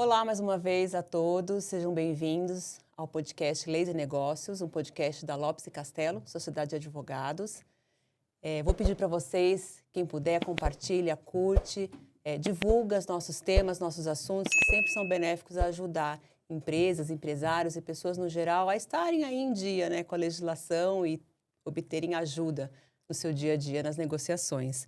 Olá mais uma vez a todos, sejam bem-vindos ao podcast Leis e Negócios, um podcast da Lopes e Castelo, Sociedade de Advogados. Vou pedir para vocês, quem puder, compartilha, curte, divulga os nossos temas, nossos assuntos, que sempre são benéficos a ajudar empresas, empresários e pessoas no geral a estarem aí em dia, né, com a legislação e obterem ajuda no seu dia a dia nas negociações.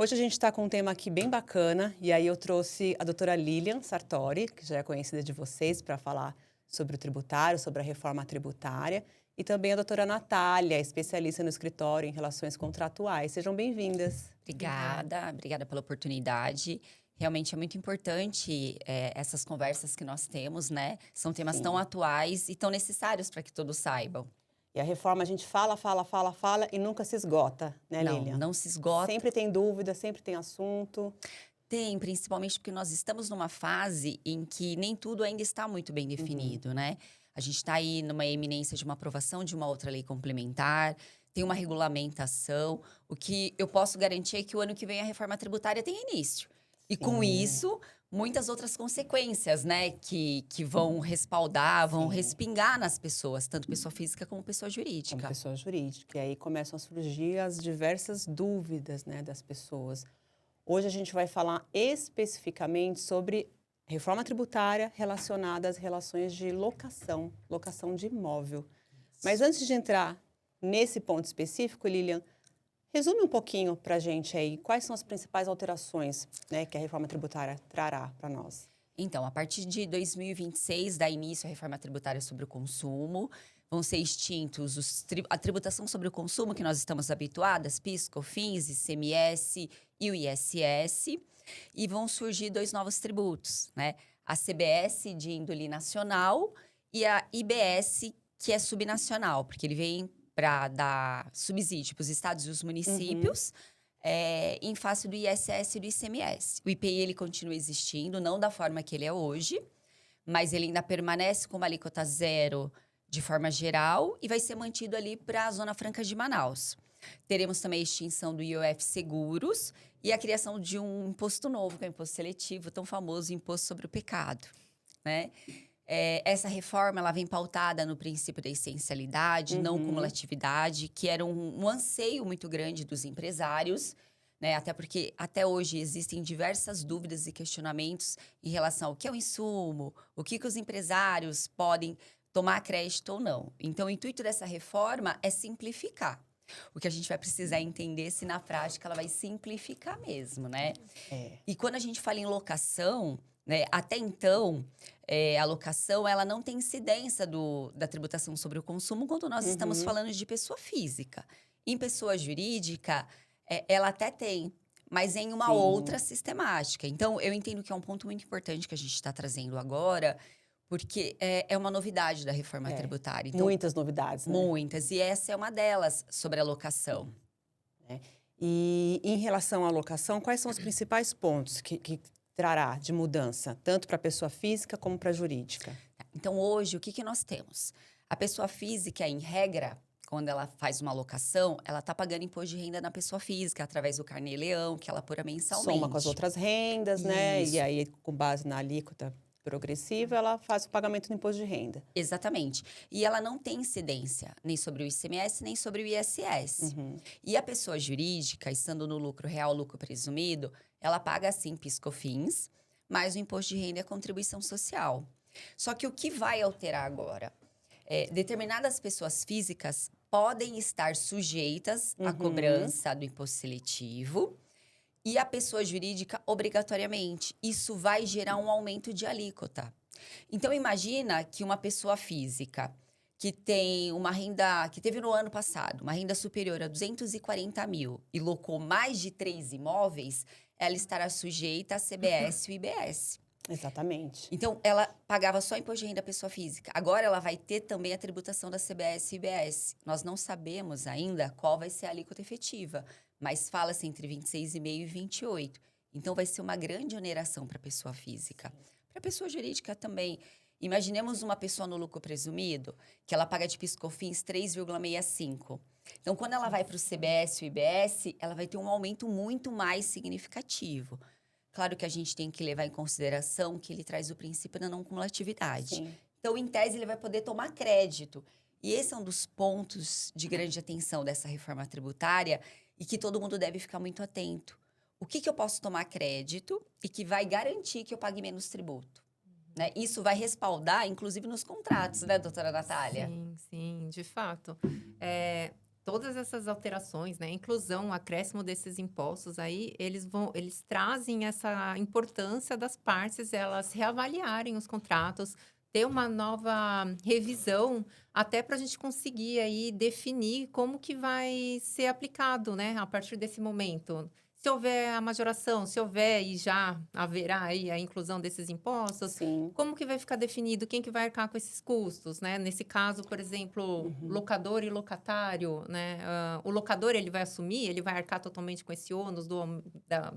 Hoje a gente está com um tema aqui bem bacana, e aí eu trouxe a doutora Lilian Sartori, que já é conhecida de vocês, para falar sobre o tributário, sobre a reforma tributária, e também a doutora Natália, especialista no escritório em relações contratuais. Sejam bem-vindas. Obrigada pela oportunidade. Realmente é muito importante essas conversas que nós temos, né? São temas Sim. tão atuais e tão necessários para que todos saibam. E a reforma a gente fala e nunca se esgota, né, Lilian? Não se esgota. Sempre tem dúvida, sempre tem assunto. Tem, principalmente porque nós estamos numa fase em que nem tudo ainda está muito bem definido, né? A gente está aí numa iminência de uma aprovação de uma outra lei complementar, tem uma regulamentação. O que eu posso garantir é que o ano que vem a reforma tributária tem início. E com isso, muitas outras consequências, né? Que vão respaldar, vão respingar nas pessoas, tanto pessoa física como pessoa jurídica. Como pessoa jurídica. E aí começam a surgir as diversas dúvidas, né, das pessoas. Hoje a gente vai falar especificamente sobre reforma tributária relacionada às relações de locação de imóvel. Mas antes de entrar nesse ponto específico, Lilian, resume um pouquinho para a gente aí quais são as principais alterações, né, que a reforma tributária trará para nós. Então, a partir de 2026, dá início à reforma tributária sobre o consumo. Vão ser extintos a tributação sobre o consumo que nós estamos habituadas, PIS, COFINS, ICMS e o ISS. E vão surgir dois novos tributos, né? A CBS, de índole nacional, e a IBS, que é subnacional, porque ele vem para dar subsídio para os estados e os municípios, em face do ISS e do ICMS. O IPI, ele continua existindo, não da forma que ele é hoje, mas ele ainda permanece com uma alíquota zero de forma geral e vai ser mantido ali para a Zona Franca de Manaus. Teremos também a extinção do IOF Seguros e a criação de um imposto novo, que é o imposto seletivo, tão famoso imposto sobre o pecado, né? Essa reforma ela vem pautada no princípio da essencialidade, não cumulatividade, que era um anseio muito grande dos empresários, né? Até porque até hoje existem diversas dúvidas e questionamentos em relação ao que é o insumo, o que os empresários podem tomar crédito ou não. Então, o intuito dessa reforma é simplificar. O que a gente vai precisar entender se na prática ela vai simplificar mesmo, né? E quando a gente fala em locação, né, até então, a locação ela não tem incidência da tributação sobre o consumo quando nós estamos falando de pessoa física. Em pessoa jurídica, ela até tem, mas em uma outra sistemática. Então, eu entendo que é um ponto muito importante que a gente está trazendo agora, porque é uma novidade da reforma tributária. Então, muitas novidades, né? Muitas. E essa é uma delas, sobre a locação. E em relação à locação, quais são os principais pontos que trará de mudança, tanto para a pessoa física como para a jurídica? Então, hoje, o que nós temos? A pessoa física, em regra, quando ela faz uma locação, ela está pagando imposto de renda na pessoa física, através do Carnê-Leão, que ela apura mensalmente. Soma com as outras rendas, né? Isso. E aí, com base na alíquota progressiva, ela faz o pagamento do imposto de renda. Exatamente. E ela não tem incidência nem sobre o ICMS, nem sobre o ISS. E a pessoa jurídica, estando no lucro real, lucro presumido, ela paga, sim, PIS/COFINS, mais o imposto de renda e a contribuição social. Só que o que vai alterar agora? Determinadas pessoas físicas podem estar sujeitas à cobrança do imposto seletivo, e a pessoa jurídica, obrigatoriamente. Isso vai gerar um aumento de alíquota. Então, imagina que uma pessoa física que tem uma renda, que teve no ano passado, uma renda superior a 240 mil e locou mais de 3 imóveis, ela estará sujeita a CBS e o IBS. Exatamente. Então, ela pagava só imposto de renda pessoa física. Agora, ela vai ter também a tributação da CBS e IBS. Nós não sabemos ainda qual vai ser a alíquota efetiva, mas fala-se entre 26,5% e 28%. Então, vai ser uma grande oneração para a pessoa física. Para a pessoa jurídica também. Imaginemos uma pessoa no lucro presumido, que ela paga de PIS/COFINS 3,65%. Então, quando ela vai para o CBS e o IBS, ela vai ter um aumento muito mais significativo. Claro que a gente tem que levar em consideração que ele traz o princípio da não cumulatividade. Sim. Então, em tese, ele vai poder tomar crédito. E esse é um dos pontos de grande atenção dessa reforma tributária e que todo mundo deve ficar muito atento. O que eu posso tomar crédito e que vai garantir que eu pague menos tributo? Né? Isso vai respaldar, inclusive, nos contratos, né, doutora Natália? Sim, sim, de fato. Todas essas alterações, né, inclusão, acréscimo desses impostos aí, eles trazem essa importância das partes, elas reavaliarem os contratos, ter uma nova revisão, até para a gente conseguir aí definir como que vai ser aplicado, né, a partir desse momento. Se houver a majoração, se houver e já haverá aí a inclusão desses impostos, Sim. como que vai ficar definido quem que vai arcar com esses custos, né? Nesse caso, por exemplo, locador e locatário, né? O locador, ele vai assumir, ele vai arcar totalmente com esse ônus do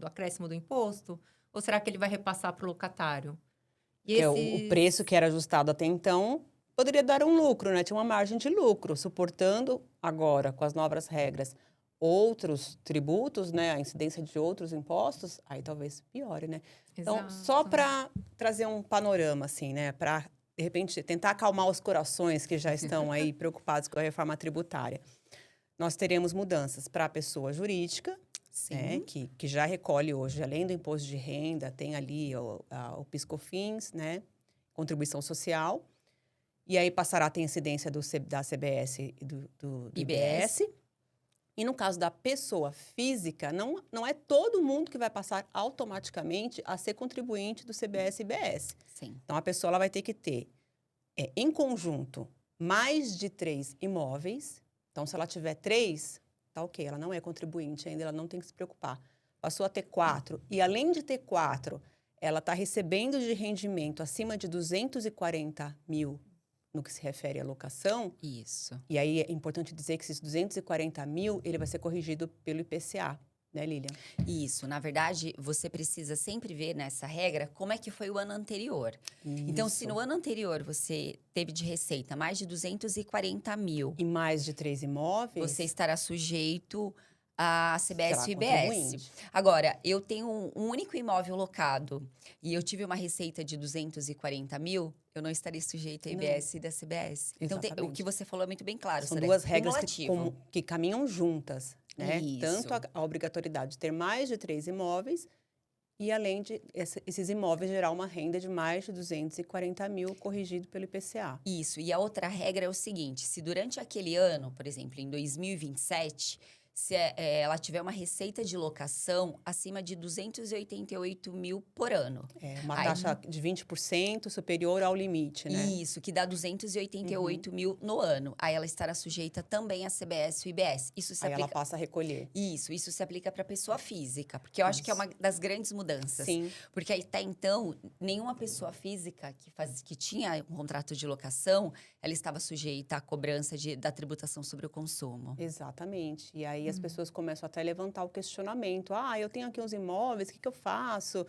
acréscimo do imposto? Ou será que ele vai repassar para o locatário? E Que o preço que era ajustado até então poderia dar um lucro, né? Tinha uma margem de lucro, suportando agora, com as novas regras, outros tributos, né? A incidência de outros impostos, aí talvez piore, né? Então, Exato. só para trazer um panorama, assim, né? Para, de repente, tentar acalmar os corações que já estão aí preocupados com a reforma tributária. Nós teremos mudanças para a pessoa jurídica, né, que já recolhe hoje, além do imposto de renda, tem ali o PIS/COFINS, né, contribuição social, e aí passará a ter incidência da CBS e do IBS. E no caso da pessoa física, não é todo mundo que vai passar automaticamente a ser contribuinte do CBS e IBS. Sim. Então, a pessoa ela vai ter que ter, em conjunto, mais de 3 imóveis. Então, se ela tiver 3, tá ok, ela não é contribuinte ainda, ela não tem que se preocupar. Passou a ter 4, e além de ter 4, ela está recebendo de rendimento acima de 240 mil no que se refere à locação. Isso. E aí é importante dizer que esses 240 mil, ele vai ser corrigido pelo IPCA, né, Lilian? Isso. Na verdade, você precisa sempre ver nessa regra como é que foi o ano anterior. Então, se no ano anterior você teve de receita mais de 240 mil... E mais de 3 imóveis... Você estará sujeito a CBS e IBS. Contribuinte. Agora, eu tenho um único imóvel locado e eu tive uma receita de 240 mil, eu não estarei sujeito a IBS e da CBS. Então, o que você falou é muito bem claro. São duas regras que caminham juntas, né? Isso. Tanto a obrigatoriedade de ter mais de 3 imóveis e, além de esses imóveis, gerar uma renda de mais de 240 mil corrigido pelo IPCA. Isso. E a outra regra é o seguinte, se durante aquele ano, por exemplo, em 2027... se ela tiver uma receita de locação acima de 288 mil por ano. Uma taxa de 20% superior ao limite, né? Isso, que dá 288 mil no ano. Aí ela estará sujeita também a CBS e IBS. Isso se aplica... ela passa a recolher. Isso se aplica para pessoa física, porque eu acho que é uma das grandes mudanças. Sim. Porque até então, nenhuma pessoa física que tinha um contrato de locação, ela estava sujeita à cobrança da tributação sobre o consumo. Exatamente. E aí as pessoas começam até a levantar o questionamento. Eu tenho aqui uns imóveis, o que eu faço?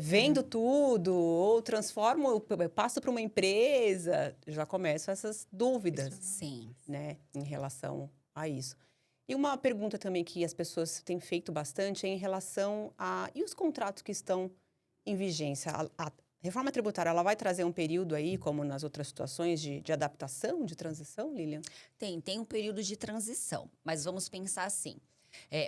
Vendo tudo? Ou transformo, passo para uma empresa? Já começam essas dúvidas. Sim. Né, em relação a isso. E uma pergunta também que as pessoas têm feito bastante é em relação e os contratos que estão em vigência? A reforma tributária, ela vai trazer um período aí, como nas outras situações, de adaptação, de transição, Lilian? Tem um período de transição, mas vamos pensar assim,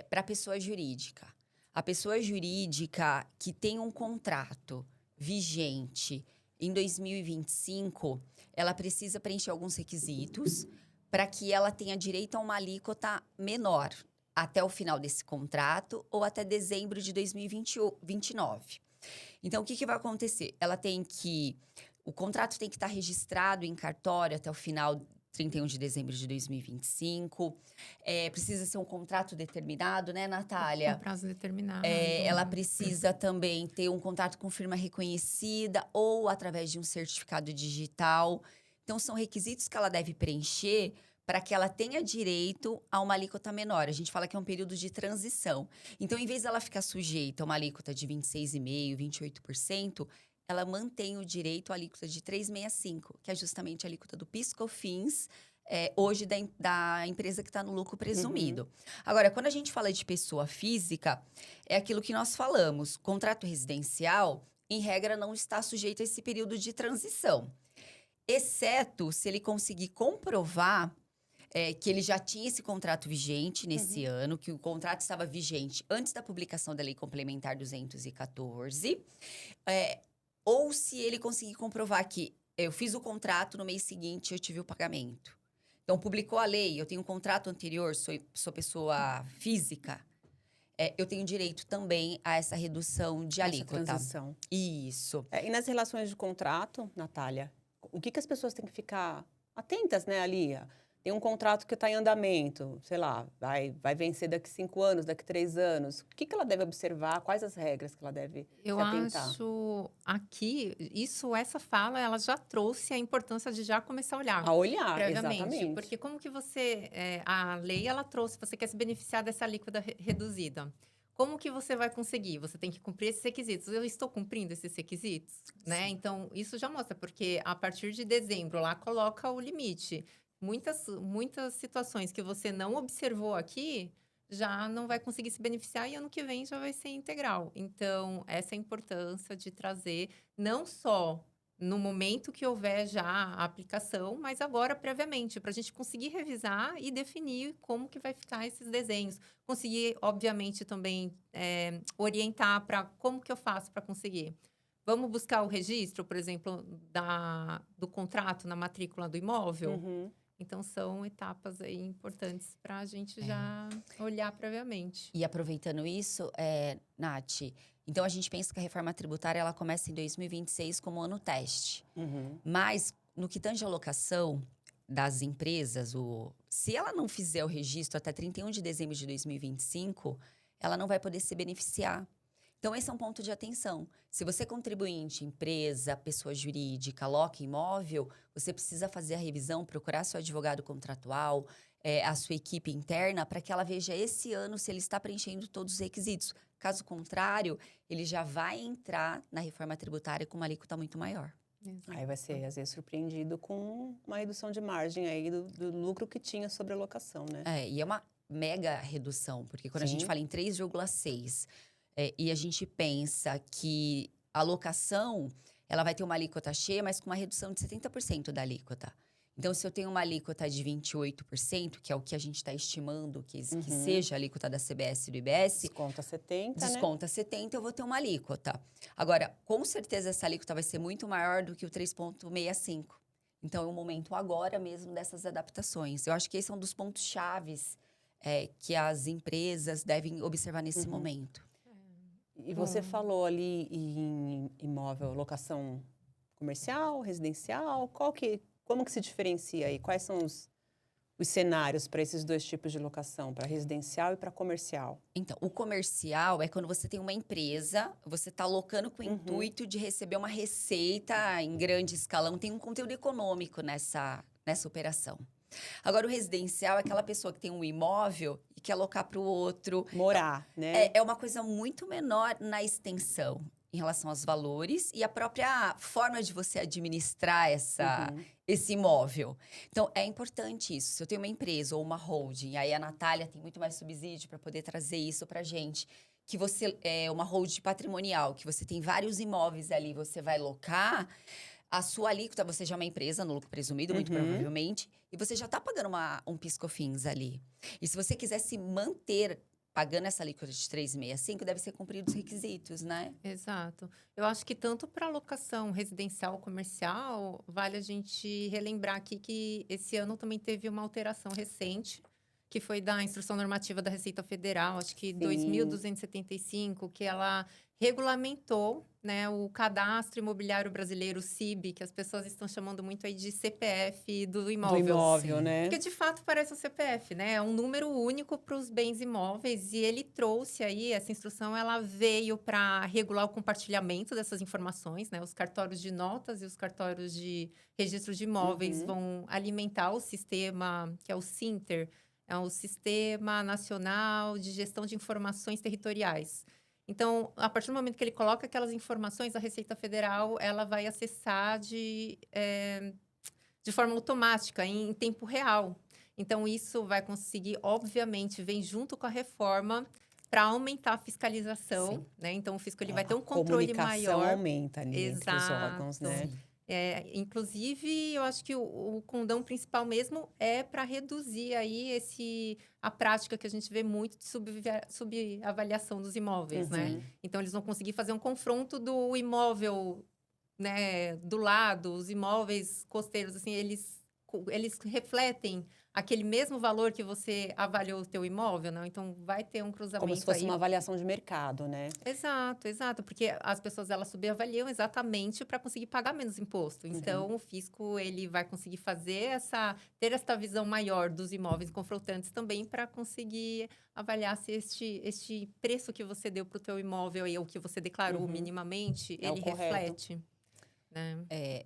para a pessoa jurídica. A pessoa jurídica que tem um contrato vigente em 2025, ela precisa preencher alguns requisitos para que ela tenha direito a uma alíquota menor até o final desse contrato ou até dezembro de 2029. Então, o que vai acontecer? O contrato tem que estar registrado em cartório até o final 31 de dezembro de 2025. Precisa ser um contrato determinado, né, Natália? Um prazo determinado. Ela precisa também ter um contrato com firma reconhecida ou através de um certificado digital. Então, são requisitos que ela deve preencher para que ela tenha direito a uma alíquota menor. A gente fala que é um período de transição. Então, em vez dela ficar sujeita a uma alíquota de 26,5%, 28%, ela mantém o direito à alíquota de 3,65%, que é justamente a alíquota do PIS/COFINS hoje da empresa que está no lucro presumido. Agora, quando a gente fala de pessoa física, é aquilo que nós falamos. Contrato residencial, em regra, não está sujeito a esse período de transição. Exceto se ele conseguir comprovar que ele já tinha esse contrato vigente nesse ano, que o contrato estava vigente antes da publicação da Lei Complementar 214, ou se ele conseguir comprovar que eu fiz o contrato, no mês seguinte eu tive o pagamento. Então, publicou a lei, eu tenho um contrato anterior, sou pessoa física, eu tenho direito também a essa redução de alíquota. Transição. Isso. E nas relações de contrato, Natália, o que as pessoas têm que ficar atentas, né, ali? Tem um contrato que está em andamento, sei lá, vai vencer daqui 5 anos, daqui 3 anos. O que ela deve observar? Quais as regras que ela deve se atentar? Eu acho aqui, essa fala, ela já trouxe a importância de já começar a olhar. A olhar, Previamente, exatamente. porque como que você, a lei, ela trouxe, você quer se beneficiar dessa alíquota reduzida. Como que você vai conseguir? Você tem que cumprir esses requisitos. Eu estou cumprindo esses requisitos, né? Então, isso já mostra, porque a partir de dezembro, lá coloca o limite. Muitas situações que você não observou aqui, já não vai conseguir se beneficiar e ano que vem já vai ser integral. Então, essa é a importância de trazer, não só no momento que houver já a aplicação, mas agora previamente, para a gente conseguir revisar e definir como que vai ficar esses desenhos. Conseguir, obviamente, também orientar para como que eu faço para conseguir. Vamos buscar o registro, por exemplo, do contrato na matrícula do imóvel? Então, são etapas aí importantes para a gente já olhar previamente. E aproveitando isso, Nath, então a gente pensa que a reforma tributária ela começa em 2026 como ano teste. Mas, no que tange a locação das empresas, se ela não fizer o registro até 31 de dezembro de 2025, ela não vai poder se beneficiar. Então, esse é um ponto de atenção. Se você é contribuinte, empresa, pessoa jurídica, loca imóvel, você precisa fazer a revisão, procurar seu advogado contratual, a sua equipe interna, para que ela veja esse ano se ele está preenchendo todos os requisitos. Caso contrário, ele já vai entrar na reforma tributária com uma alíquota muito maior. Aí vai ser, às vezes, surpreendido com uma redução de margem aí do lucro que tinha sobre a locação, né? E é uma mega redução, porque quando a gente fala em 3,6... e a gente pensa que a locação, ela vai ter uma alíquota cheia, mas com uma redução de 70% da alíquota. Então, se eu tenho uma alíquota de 28%, que é o que a gente está estimando que seja a alíquota da CBS e do IBS... Desconta 70%, Desconta 70%, eu vou ter uma alíquota. Agora, com certeza, essa alíquota vai ser muito maior do que o 3,65%. Então, é o momento agora mesmo dessas adaptações. Eu acho que esse é um dos pontos chaves que as empresas devem observar nesse momento. E você falou ali em imóvel, locação comercial, residencial, como que se diferencia aí? Quais são os cenários para esses dois tipos de locação, para residencial e para comercial? Então, o comercial é quando você tem uma empresa, você está alocando com o intuito de receber uma receita em grande escalão, tem um conteúdo econômico nessa operação. Agora, o residencial é aquela pessoa que tem um imóvel e quer alocar para o outro. Morar, né? É uma coisa muito menor na extensão em relação aos valores e a própria forma de você administrar esse imóvel. Então, é importante isso. Se eu tenho uma empresa ou uma holding, aí a Natália tem muito mais subsídio para poder trazer isso para a gente, que você é uma holding patrimonial, que você tem vários imóveis ali, você vai locar... A sua alíquota, você já é uma empresa no lucro presumido, muito provavelmente, e você já está pagando um PIS/COFINS ali. E se você quiser se manter pagando essa alíquota de 3,65, deve ser cumprido os requisitos, né? Exato. Eu acho que tanto para locação residencial ou comercial, vale a gente relembrar aqui que esse ano também teve uma alteração recente, que foi da Instrução Normativa da Receita Federal, acho que 2.275, que ela regulamentou, né, o Cadastro Imobiliário Brasileiro, o CIB, que as pessoas estão chamando muito aí de CPF do imóvel. Do imóvel, né? Porque, de fato, parece o CPF, né? É um número único para os bens imóveis. E ele trouxe aí, essa instrução, ela veio para regular o compartilhamento dessas informações, né? Os cartórios de notas e os cartórios de registro de imóveis vão alimentar o sistema, que é o SINTER, é o Sistema Nacional de Gestão de Informações Territoriais. Então, a partir do momento que ele coloca aquelas informações, a Receita Federal ela vai acessar de forma automática, em tempo real. Então, isso vai conseguir, obviamente, vem junto com a reforma para aumentar a fiscalização, né? Então, o fisco ele vai ter um controle comunicação maior. aumenta ali entre os órgãos, né? Inclusive, eu acho que o condão principal mesmo é para reduzir aí a prática que a gente vê muito de subavaliação dos imóveis, né? Então, eles vão conseguir fazer um confronto do imóvel, né, do lado, os imóveis costeiros, assim, eles refletem aquele mesmo valor que você avaliou o teu imóvel, não? Então, vai ter um cruzamento Como se fosse aí. uma avaliação de mercado, né? Exato, porque as pessoas, elas subavaliam exatamente para conseguir pagar menos imposto. Então, o fisco, ele vai conseguir ter essa visão maior dos imóveis confrontantes também para conseguir avaliar se este preço que você deu para o teu imóvel aí, ou que você declarou minimamente, ele reflete. Né?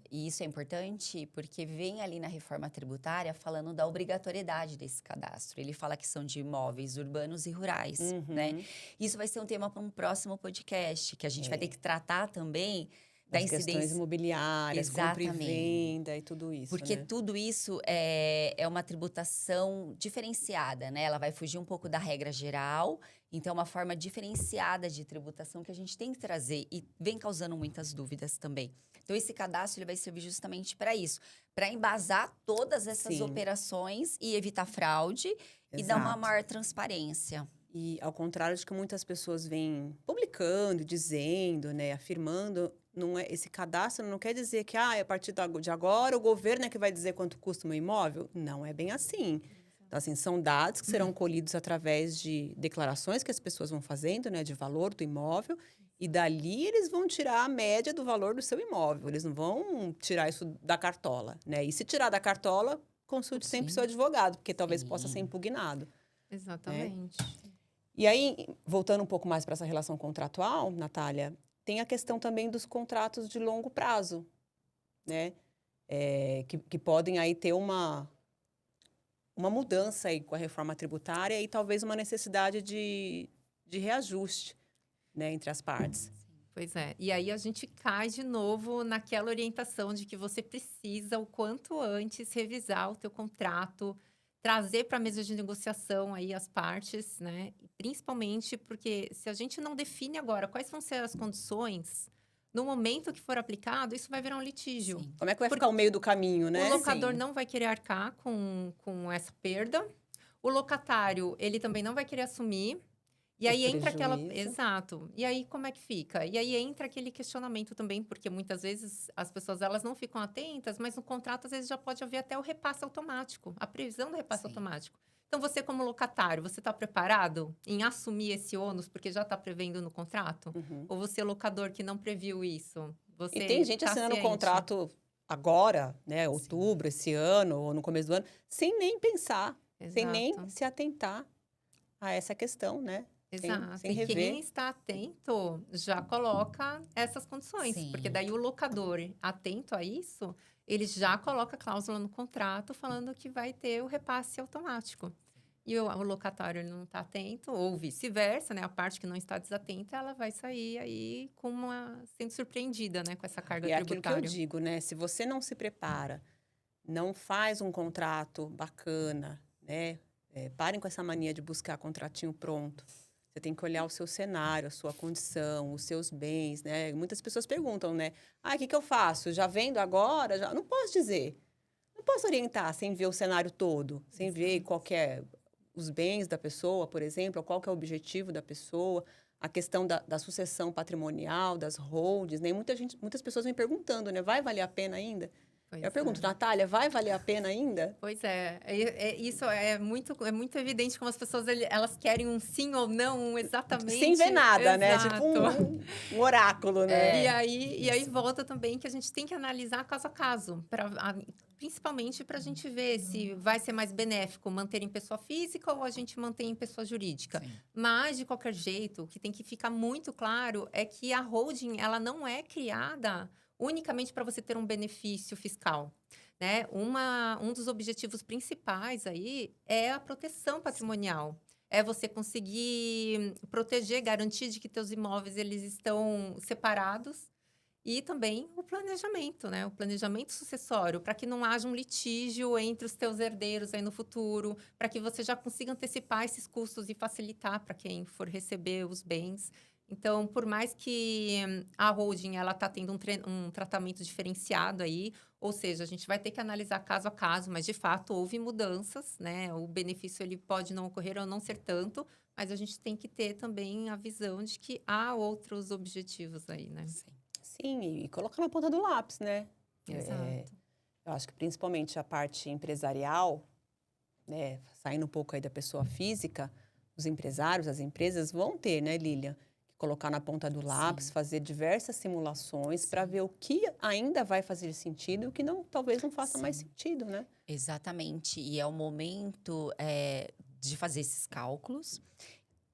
E isso é importante porque vem ali na reforma tributária falando da obrigatoriedade desse cadastro. Ele fala que são de imóveis urbanos e rurais, né? Isso vai ser um tema para um próximo podcast, que a gente vai ter que tratar também da incidência. Questões imobiliárias, compra e venda e tudo isso, porque né? tudo isso é uma tributação diferenciada, né? Ela vai fugir um pouco da regra geral, então é uma forma diferenciada de tributação que a gente tem que trazer e vem causando muitas dúvidas também. Então, esse cadastro ele vai servir justamente para isso, para embasar todas essas operações e evitar fraude e dar uma maior transparência. E ao contrário de que muitas pessoas vêm publicando, dizendo, né, afirmando, não é, esse cadastro não quer dizer que a partir de agora o governo é que vai dizer quanto custa o meu imóvel. Não é bem assim. Então, assim, são dados que serão colhidos através de declarações que as pessoas vão fazendo, né, de valor do imóvel, e dali eles vão tirar a média do valor do seu imóvel. Eles não vão tirar isso da cartola, né? E se tirar da cartola, consulte sempre seu advogado, porque talvez possa ser impugnado. Exatamente. Né? E aí, voltando um pouco mais para essa relação contratual, Natália, tem a questão também dos contratos de longo prazo, né? Que podem aí ter uma mudança aí com a reforma tributária e talvez uma necessidade de reajuste, né, entre as partes. Pois é. E aí a gente cai de novo naquela orientação de que você precisa, o quanto antes, revisar o teu contrato, trazer para a mesa de negociação aí as partes, né? Principalmente porque se a gente não define agora quais vão ser as condições, no momento que for aplicado, isso vai virar um litígio. Sim. Como é que vai ficar o meio do caminho, né? O locador não vai querer arcar com essa perda. O locatário, ele também não vai querer assumir. E aí entra aquela... Exato. E aí, como é que fica? E aí entra aquele questionamento também, porque muitas vezes as pessoas, elas não ficam atentas, mas no contrato, às vezes, já pode haver até o repasse automático, a previsão do repasse automático. Então, você como locatário, você está preparado em assumir esse ônus, porque já está prevendo no contrato? Ou você, locador, que não previu isso? E tem gente assinando o contrato agora, né, outubro, esse ano, ou no começo do ano, sem nem pensar, sem nem se atentar a essa questão, né? Exato. Sem e rever. quem está atento já coloca essas condições. Porque daí o locador, atento a isso, ele já coloca a cláusula no contrato falando que vai ter o repasse automático. E o locatário ele não está atento, ou vice-versa, né? A parte que não está desatenta, ela vai sair aí sendo surpreendida, né? Com essa carga tributária. É aquilo que eu digo, né? Se você não se prepara, não faz um contrato bacana, né? Parem com essa mania de buscar contratinho pronto. Você tem que olhar o seu cenário, a sua condição, os seus bens, né? Muitas pessoas perguntam, né? O que eu faço? Já vendo agora? Já... Não posso dizer. Não posso orientar sem ver o cenário todo, sem ver os bens da pessoa, por exemplo, qual que é o objetivo da pessoa, a questão da sucessão patrimonial, das holdings, né? Muitas pessoas me perguntando, né? Vai valer a pena ainda? Eu pergunto, Natália, vai valer a pena ainda? Pois é. Isso é muito evidente como as pessoas elas querem um sim ou não exatamente. Sem ver nada, né? Tipo um oráculo, né? E aí volta também que a gente tem que analisar caso a caso, principalmente para a gente ver se vai ser mais benéfico manter em pessoa física ou a gente mantém em pessoa jurídica. Sim. Mas, de qualquer jeito, o que tem que ficar muito claro é que a holding ela não é criada unicamente para você ter um benefício fiscal, né? Um dos objetivos principais aí é a proteção patrimonial. É você conseguir proteger, garantir de que teus imóveis eles estão separados E também o planejamento, né? O planejamento sucessório, para que não haja um litígio entre os teus herdeiros aí no futuro, para que você já consiga antecipar esses custos e facilitar para quem for receber os bens. Então, por mais que a holding ela está tendo um tratamento diferenciado aí, ou seja, a gente vai ter que analisar caso a caso, mas de fato houve mudanças, né? O benefício ele pode não ocorrer ou não ser tanto, mas a gente tem que ter também a visão de que há outros objetivos aí, né? Sim. Sim, e colocar na ponta do lápis, né? Exato. Eu acho que principalmente a parte empresarial, né, saindo um pouco aí da pessoa física, os empresários, as empresas vão ter, né, Lilian, que colocar na ponta do lápis, Sim. fazer diversas simulações para Sim. ver o que ainda vai fazer sentido e o que não, talvez não faça mais Sim. sentido, né? Exatamente. E é o momento de fazer esses cálculos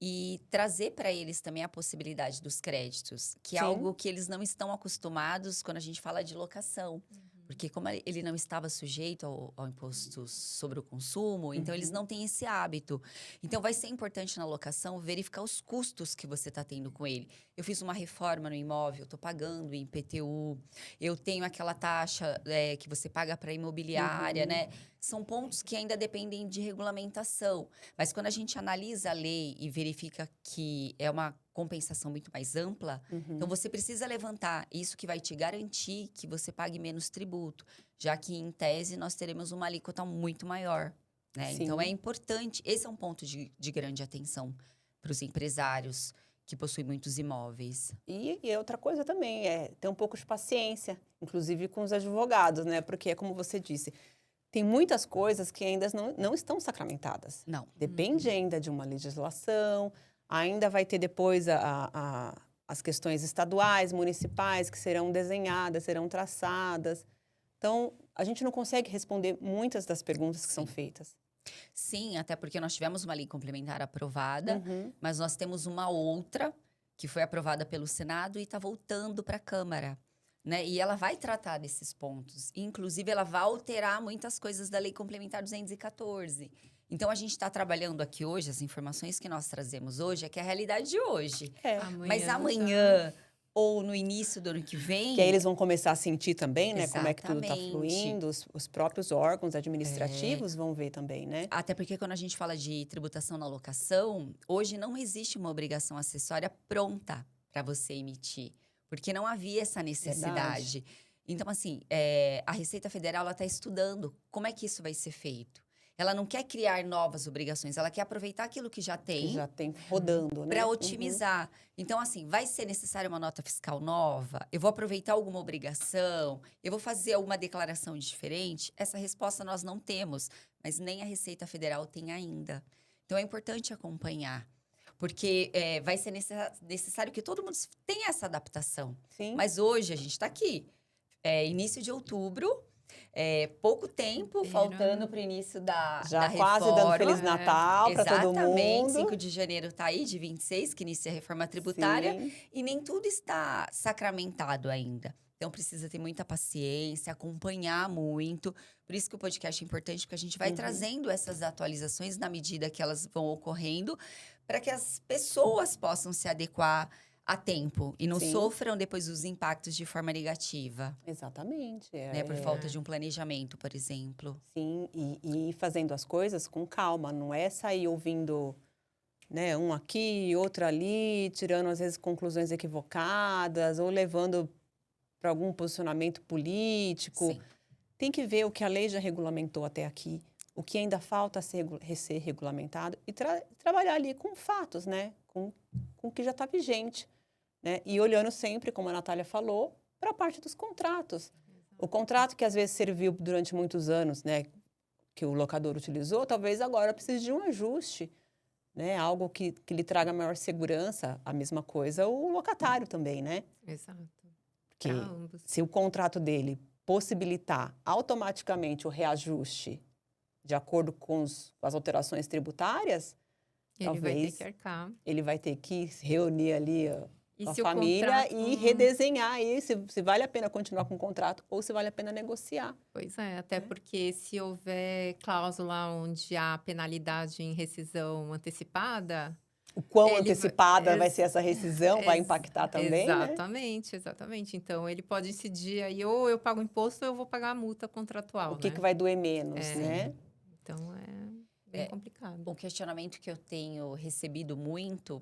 e trazer para eles também a possibilidade dos créditos, que é Sim. algo que eles não estão acostumados quando a gente fala de locação. Porque como ele não estava sujeito ao imposto sobre o consumo, então eles não têm esse hábito. Então vai ser importante na locação verificar os custos que você está tendo com ele. Eu fiz uma reforma no imóvel, estou pagando IPTU, eu tenho aquela taxa que você paga para imobiliária, né? São pontos que ainda dependem de regulamentação. Mas quando a gente analisa a lei e verifica que é uma compensação muito mais ampla, então você precisa levantar isso que vai te garantir que você pague menos tributo, já que em tese nós teremos uma alíquota muito maior, né? Então é Sim. importante, esse é um ponto de grande atenção para os empresários que possuem muitos imóveis. E outra coisa também é ter um pouco de paciência, inclusive com os advogados, né? Porque é como você disse, tem muitas coisas que ainda não estão sacramentadas. Não. Depende ainda de uma legislação, ainda vai ter depois as questões estaduais, municipais, que serão desenhadas, serão traçadas. Então, a gente não consegue responder muitas das perguntas que são feitas. Sim, até porque nós tivemos uma lei complementar aprovada, Uhum. mas nós temos uma outra que foi aprovada pelo Senado e está voltando para a Câmara. Né? E ela vai tratar desses pontos. Inclusive, ela vai alterar muitas coisas da Lei Complementar 214. Então, a gente está trabalhando aqui hoje, as informações que nós trazemos hoje, é que é a realidade de hoje. É. Mas já- amanhã, ou no início do ano que vem... Que aí eles vão começar a sentir também, né? Como é que tudo está Exatamente. fluindo, os próprios órgãos administrativos vão ver também, né? Até porque quando a gente fala de tributação na locação, hoje não existe uma obrigação acessória pronta para você emitir. Porque não havia essa necessidade. Verdade. Então, assim, a Receita Federal está estudando como é que isso vai ser feito. Ela não quer criar novas obrigações, ela quer aproveitar aquilo que já Que tem já tem rodando, né? para otimizar. Então, assim, vai ser necessária uma nota fiscal nova? Eu vou aproveitar alguma obrigação? Eu vou fazer alguma declaração diferente? Essa resposta nós não temos, mas nem a Receita Federal tem ainda. Então, é importante acompanhar. Porque vai ser necessário que todo mundo tenha essa adaptação. Sim. Mas hoje a gente está aqui, início de outubro, pouco tempo, faltando para o início da Já da quase reforma. dando Feliz Natal para todo Exatamente, mundo. 5 de janeiro está aí, de 26, que inicia a reforma tributária. Sim. E nem tudo está sacramentado ainda. Então, precisa ter muita paciência, acompanhar muito. Por isso que o podcast é importante, porque a gente vai trazendo essas atualizações na medida que elas vão ocorrendo, para que as pessoas possam se adequar a tempo e não Sim. sofram depois os impactos de forma negativa, Exatamente. né? Por falta de um planejamento, por exemplo. Sim, e fazendo as coisas com calma, não é sair ouvindo, né, um aqui, outro ali, tirando às vezes conclusões equivocadas ou levando para algum posicionamento político. Sim. Tem que ver o que a lei já regulamentou até aqui, o que ainda falta ser regulamentado e trabalhar ali com fatos, né, com o que já está vigente, né, e olhando sempre, como a Natália falou, para a parte dos contratos. O contrato que às vezes serviu durante muitos anos, né, que o locador utilizou, talvez agora precise de um ajuste, né, algo que lhe traga maior segurança. A mesma coisa o locatário também, né? Exato. Porque Pra ambos. se o contrato dele possibilitar automaticamente o reajuste de acordo com as alterações tributárias, Ele vai ter talvez que arcar. ele vai ter que se reunir ali E com a se o família contrato- e redesenhar aí se vale a pena continuar com o contrato ou se vale a pena negociar. Pois é, até porque se houver cláusula onde há penalidade em rescisão antecipada, O quão Ele antecipada vai ser essa rescisão, vai impactar também, né? Exatamente. Então, ele pode incidir aí, ou eu pago imposto ou eu vou pagar a multa contratual, O que né? que vai doer menos, né? Então, é bem complicado. Um questionamento que eu tenho recebido muito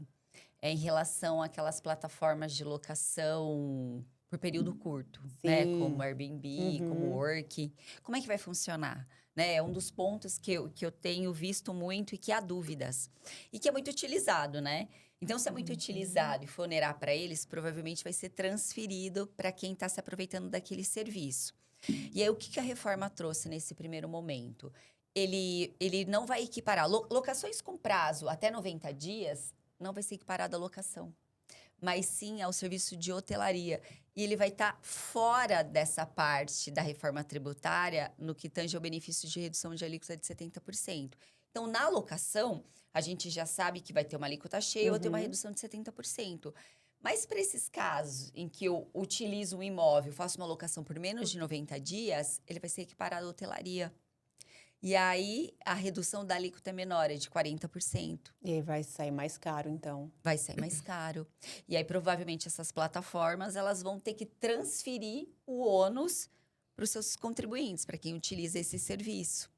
é em relação àquelas plataformas de locação por período curto, né? Sim. Como Airbnb, como Work. Como é que vai funcionar? Né? É um dos pontos que eu tenho visto muito e que há dúvidas. E que é muito utilizado, né? Então, se é muito utilizado e for onerar para eles, provavelmente vai ser transferido para quem está se aproveitando daquele serviço. E aí, o que a reforma trouxe nesse primeiro momento? Ele não vai equiparar. Locações com prazo até 90 dias não vai ser equiparada à locação, mas sim ao serviço de hotelaria. E ele vai estar fora dessa parte da reforma tributária no que tange ao benefício de redução de alíquota de 70%. Então, na locação, a gente já sabe que vai ter uma alíquota cheia ou ter uma redução de 70%. Mas para esses casos em que eu utilizo um imóvel, faço uma locação por menos de 90 dias, ele vai ser equiparado à hotelaria. E aí, a redução da alíquota é menor, é de 40%. E aí vai sair mais caro, então. Vai sair mais caro. E aí, provavelmente, essas plataformas, elas vão ter que transferir o ônus para os seus contribuintes, para quem utiliza esse serviço.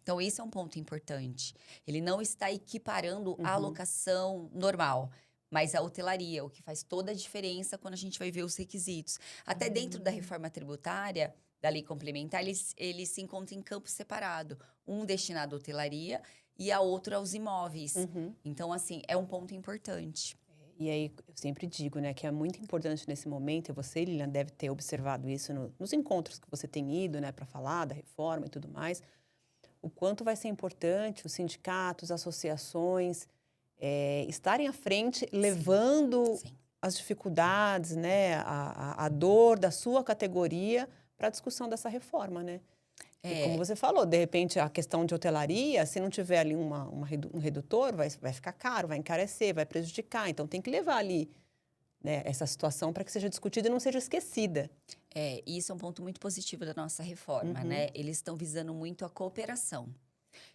Então, esse é um ponto importante. Ele não está equiparando a alocação normal, mas a hotelaria, o que faz toda a diferença quando a gente vai ver os requisitos. Até dentro da reforma tributária, da lei complementar, ele se encontra em campo separado. Um destinado à hotelaria e a outro aos imóveis. Então, assim, é um ponto importante. E aí, eu sempre digo, né, que é muito importante nesse momento, e você, Lilian, deve ter observado isso nos encontros que você tem ido, né, para falar da reforma e tudo mais, o quanto vai ser importante os sindicatos, associações, estarem à frente, levando as dificuldades, né, a dor da sua categoria para a discussão dessa reforma, né? E como você falou, de repente, a questão de hotelaria, se não tiver ali um redutor, vai ficar caro, vai encarecer, vai prejudicar. Então, tem que levar ali, né, essa situação para que seja discutida e não seja esquecida. Isso é um ponto muito positivo da nossa reforma, né? Eles estão visando muito a cooperação.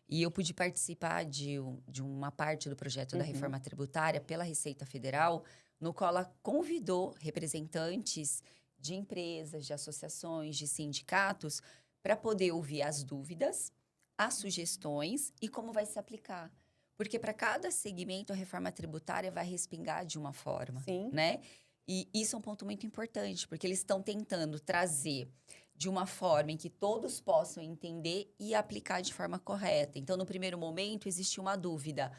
E eu pude participar de uma parte do projeto da reforma tributária pela Receita Federal, no qual ela convidou representantes de empresas, de associações, de sindicatos, para poder ouvir as dúvidas, as sugestões e como vai se aplicar. Porque para cada segmento a reforma tributária vai respingar de uma forma, né? E isso é um ponto muito importante, porque eles estão tentando trazer de uma forma em que todos possam entender e aplicar de forma correta. Então, no primeiro momento, existe uma dúvida.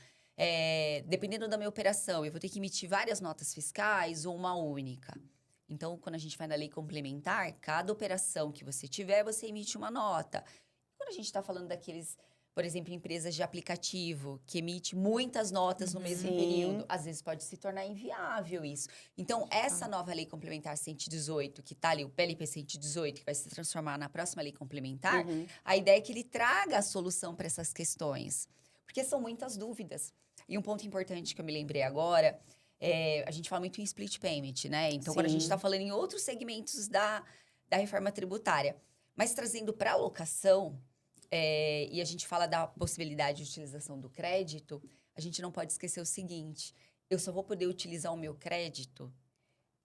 Dependendo da minha operação, eu vou ter que emitir várias notas fiscais ou uma única. Então, quando a gente vai na lei complementar, cada operação que você tiver, você emite uma nota. Quando a gente está falando daqueles, por exemplo, empresas de aplicativo, que emite muitas notas no mesmo período, às vezes pode se tornar inviável isso. Então, essa nova lei complementar 118, que está ali, o PLP 118, que vai se transformar na próxima lei complementar, a ideia é que ele traga a solução para essas questões. Porque são muitas dúvidas. E um ponto importante que eu me lembrei agora... a gente fala muito em split payment, né? Então, quando a gente está falando em outros segmentos da reforma tributária, mas trazendo para a locação, e a gente fala da possibilidade de utilização do crédito, a gente não pode esquecer o seguinte: eu só vou poder utilizar o meu crédito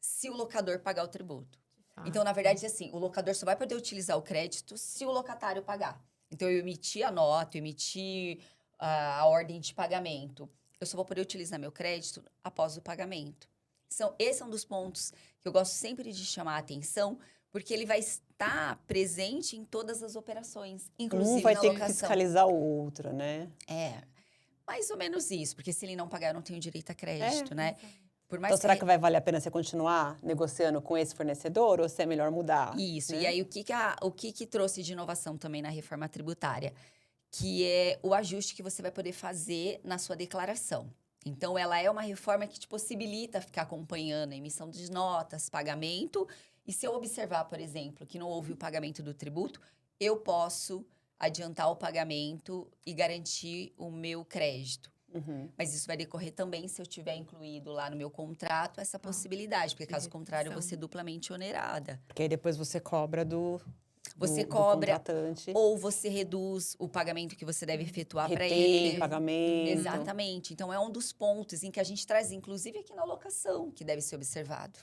se o locador pagar o tributo. Então, na verdade, assim, o locador só vai poder utilizar o crédito se o locatário pagar. Então, eu emiti a nota, eu emiti a ordem de pagamento. Eu só vou poder utilizar meu crédito após o pagamento. Esse é um dos pontos que eu gosto sempre de chamar a atenção, porque ele vai estar presente em todas as operações, inclusive vai na ter locação. Que fiscalizar o outro, né? Mais ou menos isso, porque se ele não pagar, eu não tenho direito a crédito, né? Por mais então, será que vai valer a pena você continuar negociando com esse fornecedor ou se é melhor mudar? Isso, né? E aí o que trouxe de inovação também na reforma tributária? Que é o ajuste que você vai poder fazer na sua declaração. Então, ela é uma reforma que te possibilita ficar acompanhando a emissão de notas, pagamento. E se eu observar, por exemplo, que não houve o pagamento do tributo, eu posso adiantar o pagamento e garantir o meu crédito. Mas isso vai decorrer também se eu tiver incluído lá no meu contrato essa possibilidade, porque caso contrário, eu vou ser duplamente onerada. Porque aí depois você cobra do Você do cobra contratante. ou você reduz o pagamento que você deve efetuar para Retém ele. pagamento. Exatamente. Então, é um dos pontos em que a gente traz, inclusive aqui na locação, que deve ser observado.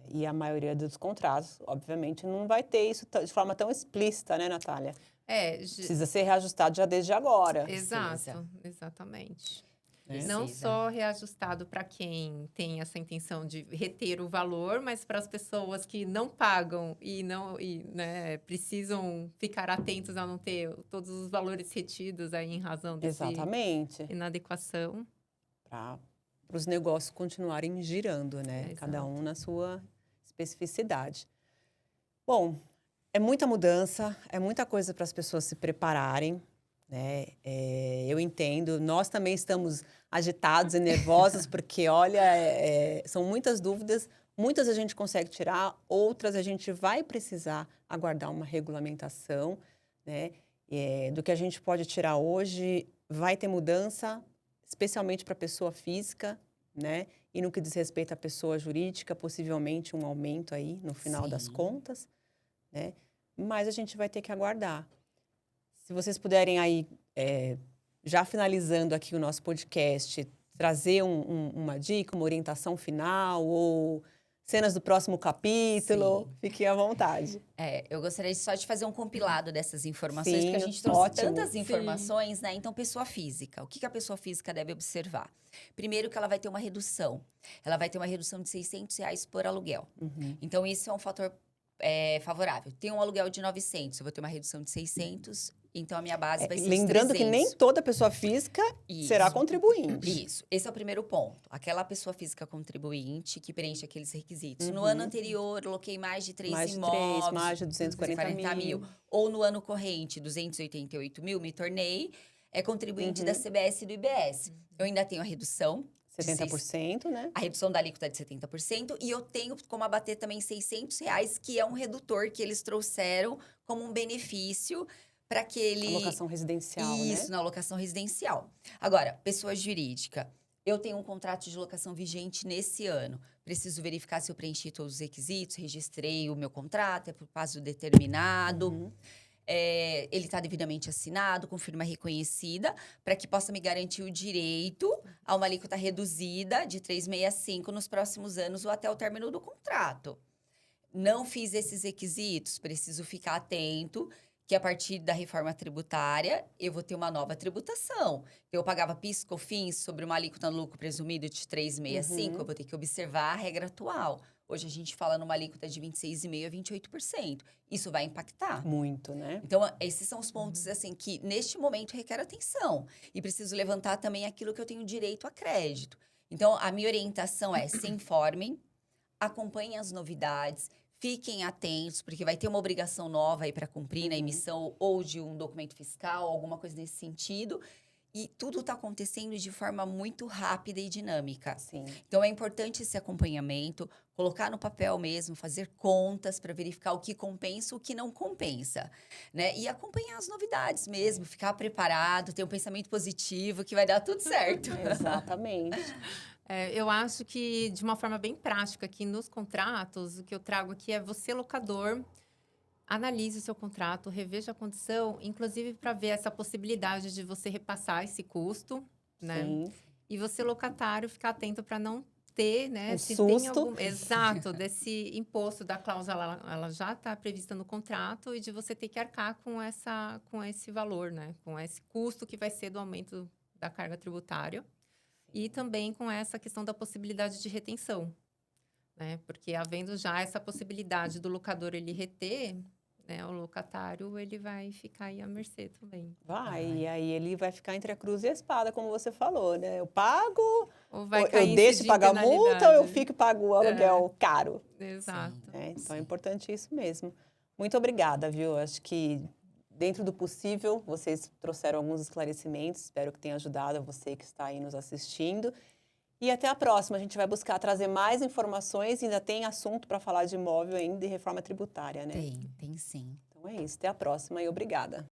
E a maioria dos contratos, obviamente, não vai ter isso de forma tão explícita, né, Natália? Precisa ser reajustado já desde agora. Exato, exatamente. Né? Não só reajustado para quem tem essa intenção de reter o valor, mas para as pessoas que não pagam né, precisam ficar atentos a não ter todos os valores retidos aí em razão dessa Exatamente. inadequação. Para os negócios continuarem girando, né? Cada um na sua especificidade. Bom, é muita mudança, é muita coisa para as pessoas se prepararem, né? Eu entendo, nós também estamos agitados e nervosos, porque, olha, são muitas dúvidas, muitas a gente consegue tirar, outras a gente vai precisar aguardar uma regulamentação, né? Do que a gente pode tirar hoje, vai ter mudança, especialmente para a pessoa física, né? E no que diz respeito à pessoa jurídica, possivelmente um aumento aí no final das contas, né? Mas a gente vai ter que aguardar. Se vocês puderem aí, já finalizando aqui o nosso podcast, trazer uma dica, uma orientação final ou cenas do próximo capítulo, fiquem à vontade. Eu gostaria só de fazer um compilado dessas informações, Sim, porque a gente trouxe ótimo. tantas informações, né? Então, pessoa física. O que a pessoa física deve observar? Primeiro que ela vai ter uma redução. Ela vai ter uma redução de R$600 por aluguel. Então, isso é um fator favorável. Tem um aluguel de 900, eu vou ter uma redução de 600, então a minha base vai ser lembrando 300. que nem toda pessoa física será contribuinte. Isso. Esse é o primeiro ponto. Aquela pessoa física contribuinte que preenche aqueles requisitos. No ano anterior, loquei mais de 3 imóveis. Mais de 240 mil. Ou no ano corrente, 288 mil, me tornei contribuinte da CBS e do IBS. Eu ainda tenho a redução. 70%, né? A redução da alíquota é de 70%. E eu tenho como abater também R$600, que é um redutor que eles trouxeram como um benefício para aquele... Alocação residencial, né? Isso, na alocação residencial. Agora, pessoa jurídica. Eu tenho um contrato de locação vigente nesse ano. Preciso verificar se eu preenchi todos os requisitos, registrei o meu contrato, é por prazo determinado. Ele está devidamente assinado, com firma reconhecida, para que possa me garantir o direito a uma alíquota reduzida de 365 nos próximos anos ou até o término do contrato. Não fiz esses requisitos, preciso ficar atento que a partir da reforma tributária eu vou ter uma nova tributação. Eu pagava PIS, COFINS sobre uma alíquota no lucro presumido de 365, eu vou ter que observar a regra atual. Hoje a gente fala numa alíquota de 26,5% a 28%. Isso vai impactar. Muito, né? Então, esses são os pontos, assim, que neste momento requer atenção. E preciso levantar também aquilo que eu tenho direito a crédito. Então, a minha orientação é: se informem, acompanhem as novidades, fiquem atentos, porque vai ter uma obrigação nova aí para cumprir na emissão ou de um documento fiscal, alguma coisa nesse sentido. E tudo está acontecendo de forma muito rápida e dinâmica. Sim. Então, é importante esse acompanhamento, colocar no papel mesmo, fazer contas para verificar o que compensa e o que não compensa, né? E acompanhar as novidades mesmo, ficar preparado, ter um pensamento positivo, que vai dar tudo certo. Exatamente. Eu acho que, de uma forma bem prática, aqui nos contratos, o que eu trago aqui é você, locador, analise o seu contrato, reveja a condição, inclusive para ver essa possibilidade de você repassar esse custo, né? Sim. E você, locatário, ficar atento para não ter, né? Se tem algum... Exato, desse imposto da cláusula, ela já está prevista no contrato e de você ter que arcar com esse valor, né? Com esse custo que vai ser do aumento da carga tributária. E também com essa questão da possibilidade de retenção, né? Porque havendo já essa possibilidade do locador ele reter, né, o locatário ele vai ficar aí à mercê também. E aí ele vai ficar entre a cruz e a espada, como você falou, né? Eu pago, ou vai eu deixo de pagar multa, ou eu fico e pago o aluguel caro. Exato. Então é importante isso mesmo. Muito obrigada, viu? Acho que dentro do possível, vocês trouxeram alguns esclarecimentos. Espero que tenha ajudado a você que está aí nos assistindo. E até a próxima. A gente vai buscar trazer mais informações. Ainda tem assunto para falar de imóvel ainda e reforma tributária, né? Tem sim. Então é isso. Até a próxima e obrigada.